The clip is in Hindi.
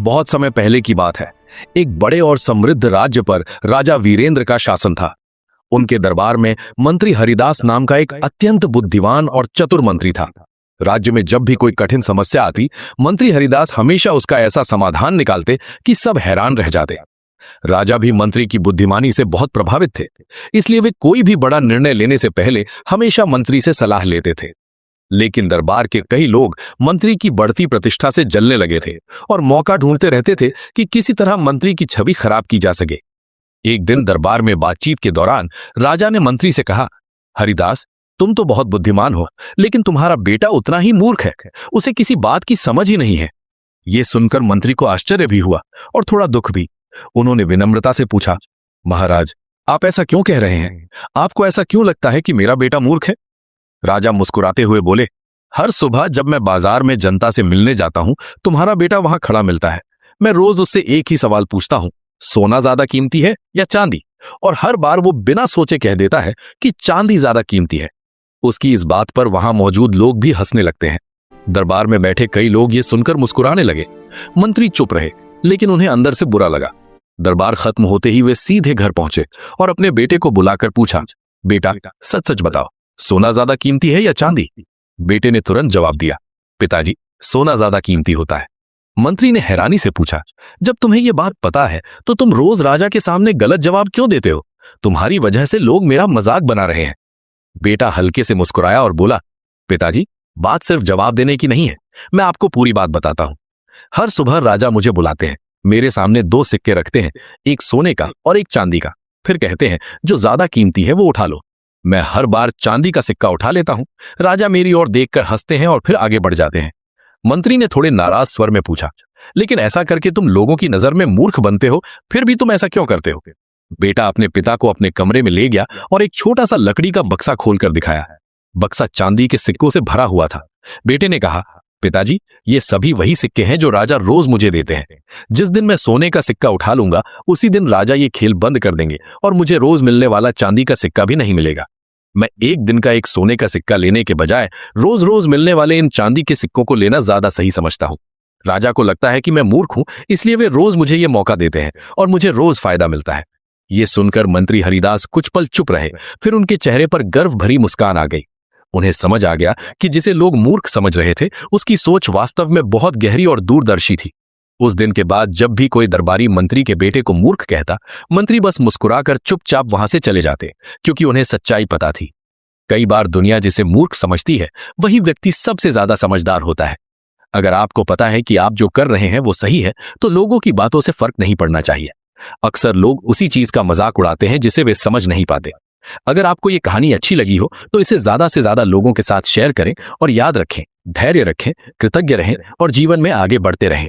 बहुत समय पहले की बात है। एक बड़े और समृद्ध राज्य पर राजा वीरेंद्र का शासन था। उनके दरबार में मंत्री हरिदास नाम का एक अत्यंत बुद्धिमान और चतुर मंत्री था। राज्य में जब भी कोई कठिन समस्या आती, मंत्री हरिदास हमेशा उसका ऐसा समाधान निकालते कि सब हैरान रह जाते। राजा भी मंत्री की बुद्धिमानी से बहुत प्रभावित थे, इसलिए वे कोई भी बड़ा निर्णय लेने से पहले हमेशा मंत्री से सलाह लेते थे। लेकिन दरबार के कई लोग मंत्री की बढ़ती प्रतिष्ठा से जलने लगे थे और मौका ढूंढते रहते थे कि किसी तरह मंत्री की छवि खराब की जा सके। एक दिन दरबार में बातचीत के दौरान राजा ने मंत्री से कहा, हरिदास, तुम तो बहुत बुद्धिमान हो, लेकिन तुम्हारा बेटा उतना ही मूर्ख है। उसे किसी बात की समझ ही नहीं है। ये सुनकर मंत्री को आश्चर्य भी हुआ और थोड़ा दुख भी। उन्होंने विनम्रता से पूछा, महाराज, आप ऐसा क्यों कह रहे हैं? आपको ऐसा क्यों लगता है कि मेरा बेटा मूर्ख है? राजा मुस्कुराते हुए बोले, हर सुबह जब मैं बाजार में जनता से मिलने जाता हूं, तुम्हारा बेटा वहां खड़ा मिलता है। मैं रोज उससे एक ही सवाल पूछता हूं, सोना ज्यादा कीमती है या चांदी? और हर बार वो बिना सोचे कह देता है कि चांदी ज्यादा कीमती है। उसकी इस बात पर वहां मौजूद लोग भी हंसने लगते हैं। दरबार में बैठे कई लोग ये सुनकर मुस्कुराने लगे। मंत्री चुप रहे, लेकिन उन्हें अंदर से बुरा लगा। दरबार खत्म होते ही वे सीधे घर पहुंचे और अपने बेटे को बुलाकर पूछा, बेटा, सच सच बताओ, सोना ज्यादा कीमती है या चांदी? बेटे ने तुरंत जवाब दिया, पिताजी, सोना ज्यादा कीमती होता है। मंत्री ने हैरानी से पूछा, जब तुम्हें यह बात पता है तो तुम रोज राजा के सामने गलत जवाब क्यों देते हो? तुम्हारी वजह से लोग मेरा मजाक बना रहे हैं। बेटा हल्के से मुस्कुराया और बोला, पिताजी, बात सिर्फ जवाब देने की नहीं है, मैं आपको पूरी बात बताता हूं। हर सुबह राजा मुझे बुलाते हैं, मेरे सामने 2 सिक्के रखते हैं, एक सोने का और एक चांदी का। फिर कहते हैं, जो ज्यादा कीमती है वो उठा लो। मैं हर बार चांदी का सिक्का उठा लेता हूं। राजा मेरी ओर देखकर हंसते हैं और फिर आगे बढ़ जाते हैं। मंत्री ने थोड़े नाराज स्वर में पूछा, लेकिन ऐसा करके तुम लोगों की नजर में मूर्ख बनते हो, फिर भी तुम ऐसा क्यों करते हो? बेटा अपने पिता को अपने कमरे में ले गया और एक छोटा सा लकड़ी का बक्सा खोलकर दिखाया। बक्सा चांदी के सिक्कों से भरा हुआ था। बेटे ने कहा, पिताजी, ये सभी वही सिक्के हैं जो राजा रोज मुझे देते हैं। जिस दिन मैं सोने का सिक्का उठा लूंगा, उसी दिन राजा ये खेल बंद कर देंगे और मुझे रोज मिलने वाला चांदी का सिक्का भी नहीं मिलेगा। मैं एक दिन का एक सोने का सिक्का लेने के बजाय रोज रोज मिलने वाले इन चांदी के सिक्कों को लेना ज्यादा सही समझता हूं। राजा को लगता है कि मैं मूर्ख हूं, इसलिए वे रोज मुझे ये मौका देते हैं और मुझे रोज फायदा मिलता है। ये सुनकर मंत्री हरिदास कुछ पल चुप रहे, फिर उनके चेहरे पर गर्व भरी मुस्कान आ गई। उन्हें समझ आ गया कि जिसे लोग मूर्ख समझ रहे थे, उसकी सोच वास्तव में बहुत गहरी और दूरदर्शी थी। उस दिन के बाद जब भी कोई दरबारी मंत्री के बेटे को मूर्ख कहता, मंत्री बस मुस्कुराकर चुपचाप वहां से चले जाते, क्योंकि उन्हें सच्चाई पता थी। कई बार दुनिया जिसे मूर्ख समझती है, वही व्यक्ति सबसे ज्यादा समझदार होता है। अगर आपको पता है कि आप जो कर रहे हैं वो सही है, तो लोगों की बातों से फर्क नहीं पड़ना चाहिए। अक्सर लोग उसी चीज का मजाक उड़ाते हैं जिसे वे समझ नहीं पाते। अगर आपको ये कहानी अच्छी लगी हो तो इसे ज्यादा से ज्यादा लोगों के साथ शेयर करें और याद रखें, धैर्य रखें, कृतज्ञ रहें और जीवन में आगे बढ़ते रहें।